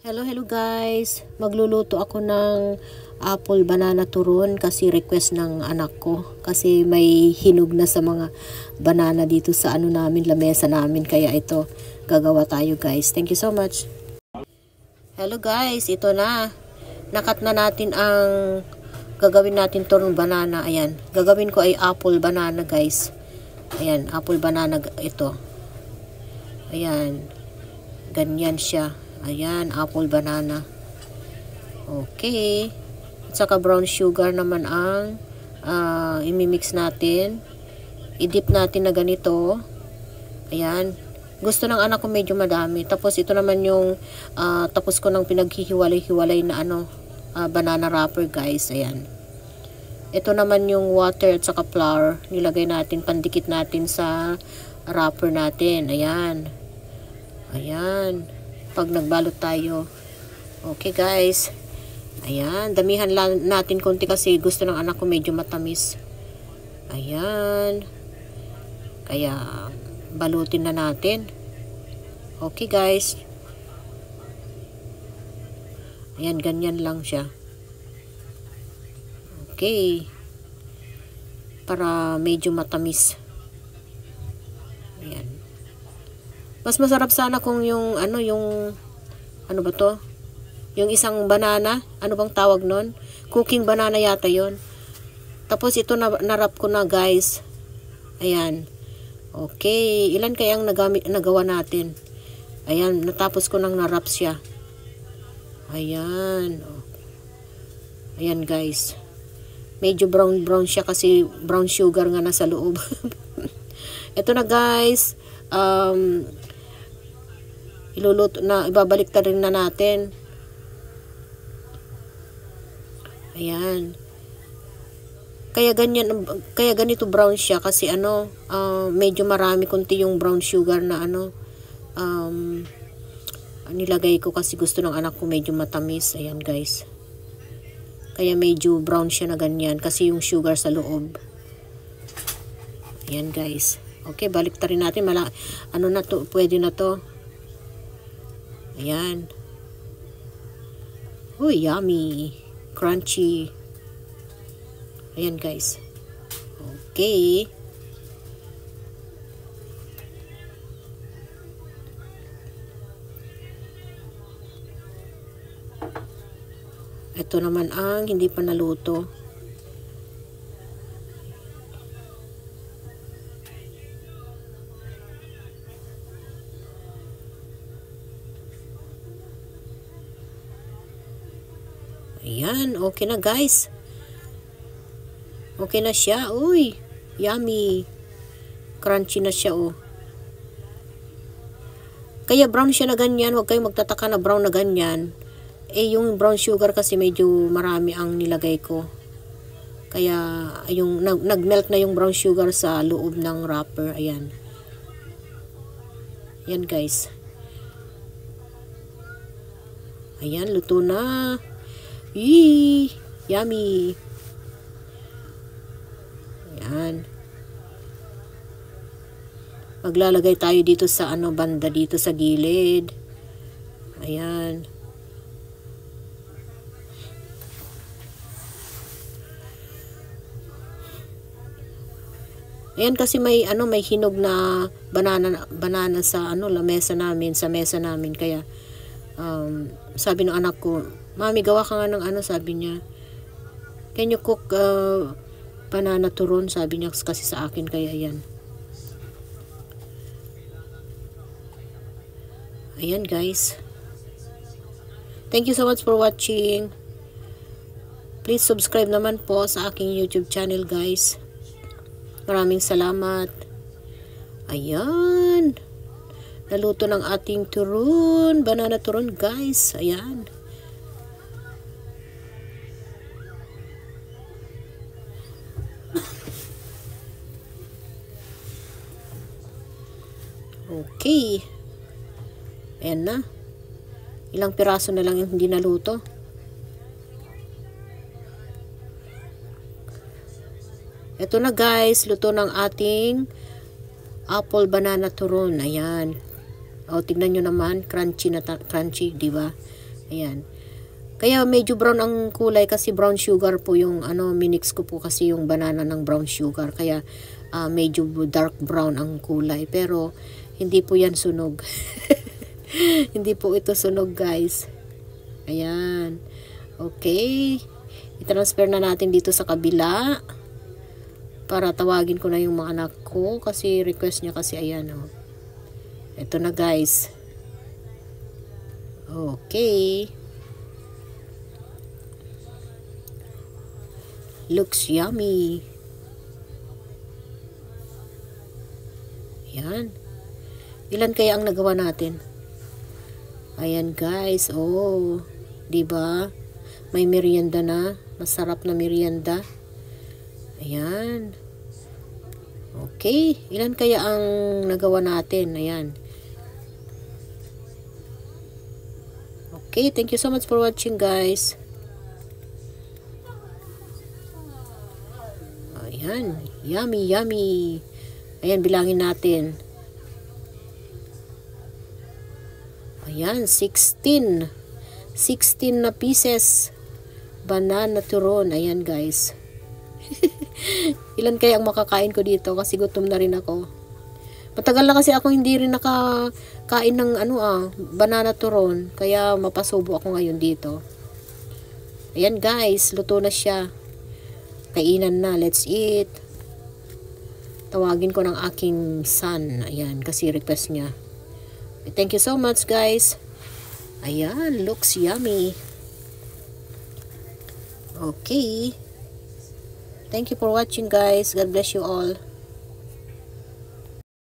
Hello guys. Magluluto ako ng apple banana turon kasi request ng anak ko. Kasi may hinog na sa mga banana dito sa namin, lamesa namin. Kaya ito, gagawa tayo guys. Thank you so much. Hello guys, ito na. Nakat na natin ang gagawin natin turon banana. Ayan, gagawin ko ay apple banana guys. Ayan, apple banana ito. Ayan, ganyan siya. Ayan, apple banana. Okay. At saka brown sugar naman ang imimix natin. I-dip natin na ganito. Ayan. Gusto ng anak ko medyo madami. Tapos ito naman yung tapos ko ng pinaghihiwalay-hiwalay na banana wrapper guys. Ayan. Ito naman yung water at saka flour. Nilagay natin, pandikit natin sa wrapper natin. Ayan. Ayan. Pag nagbalot tayo. Okay guys. Ayan. Damihan lang natin konti kasi gusto ng anak ko medyo matamis. Ayan. Kaya balutin na natin. Okay guys. Ayan, ganyan lang siya. Okay. Para medyo matamis. Ayan. Mas masarap sana kung yung ano ba to? Yung isang banana, ano bang tawag nun? Cooking banana yata yon. Tapos ito na-wrap ko na guys. Ayan. Okay, ilan kaya ang nagawa natin? Ayan, natapos ko nang na-wrap siya. Ayan. Ayan guys. Medyo brown siya kasi brown sugar nga nasa loob. Ito na guys. Iluluto na, ibabalik rin na natin. Ayan. Kaya ganito brown siya kasi medyo marami konti yung brown sugar na nilagay ko kasi gusto ng anak ko medyo matamis. Ayan guys. Kaya medyo brown siya na ganyan kasi yung sugar sa loob. Ayan guys. Okay, balik rin natin. Ano na to? Pwede na to. Ayan. Uy, yummy. Crunchy. Ayan guys. Okay. Ito naman ang hindi pa naluto. Ayan, okay na guys. Okay na siya. Uy, yummy. Crunchy na siya oh. Kaya brown siya na ganyan. Huwag kayong magtataka na brown na ganyan. Yung brown sugar kasi medyo marami ang nilagay ko. Kaya yung nagmelt na yung brown sugar sa loob ng wrapper. Ayan. Ayan guys. Ayan, luto na. Yee! Yummy! Ayan. Maglalagay tayo dito sa banda dito sa gilid. Ayan. Ayan kasi may hinog na banana sa lamesa namin, sa mesa namin kaya sabi ng anak ko, "Mami, gawa ka nga ng sabi niya. "Can you cook banana turon?" Sabi niya kasi sa akin, kaya ayan. Ayan guys. Thank you so much for watching. Please subscribe naman po sa aking YouTube channel guys. Maraming salamat. Ayan. Naluto ng ating turon, banana turon guys. Ayan. Okay. Ayan na. Ilang piraso na lang yung hindi naluto. Ito na guys, luto ng ating apple banana turon. Ayan. O, tignan nyo naman, crunchy na crunchy, di ba? Ayan. Kaya medyo brown ang kulay kasi brown sugar po yung minix ko po kasi yung banana ng brown sugar. Kaya medyo dark brown ang kulay. Pero hindi po yan sunog. Hindi po ito sunog, guys. Ayan. Okay. I-transfer na natin dito sa kabila. Para tawagin ko na yung mga anak ko. Kasi request niya kasi ayan. Oh. Ito na, guys. Okay. Looks yummy. Ayan. Ilan kaya ang nagawa natin? Ayan, guys. Oh, 'di ba? May merienda na, masarap na merienda. Ayan. Okay, ilan kaya ang nagawa natin? Ayan. Okay, thank you so much for watching, guys. Ayan, yummy, yummy. Ayan, bilangin natin. Ayan, 16. 16 na pieces. Banana turon. Ayan, guys. Ilan kaya ang makakain ko dito? Kasi gutom na rin ako. Matagal na kasi ako hindi rin nakakain ng banana turon. Kaya mapasubo ako ngayon dito. Ayan, guys. Luto na siya. Kainan na. Let's eat. Tawagin ko ng aking son. Ayan, kasi request niya. Thank you so much, guys. Ayan, looks yummy. Okay. Thank you for watching, guys. God bless you all.